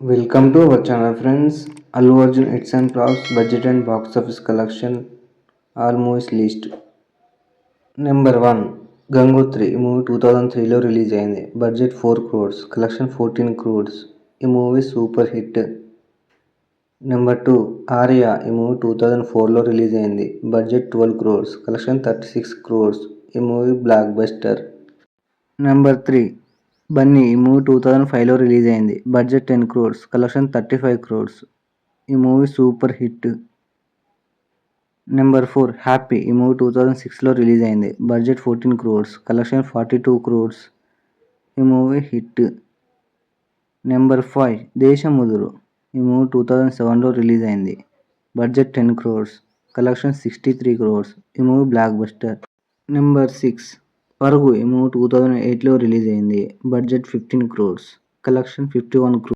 Welcome to our channel friends. Allu Arjun Hits and Flops Budget and Box Office Collection All Movies List. Number 1 Gangotri. ఈ movie 2003లో release అయింది. Budget 4 crores, collection 14 crores. ఈ movie super hit. Number 2 Arya. ఈ movie 2004లో release అయింది. Budget 12 crores, collection 36 crores. ఈ movie block buster. Number 3 Bunny. ఈ movie 2005లో release అయింది. Budget 10 crores, collection 35 crores. ఈ movie super hit. Number 4 happy. ఈ movie 2006లో release అయింది. Budget 14 crores, collection 42 crores. ఈ movie hit. Number 5 Desamuduru. ఈ మూవీ 2007లో రిలీజ్ అయింది. Budget 10 crores, collection 63 crores. ఈ మూవీ బ్లాక్ బస్టర్. నెంబర్ 6 పరుగు. ఈ మూవీ 2008లో రిలీజ్ అయింది. Budget 15 crores, collection 51 crores.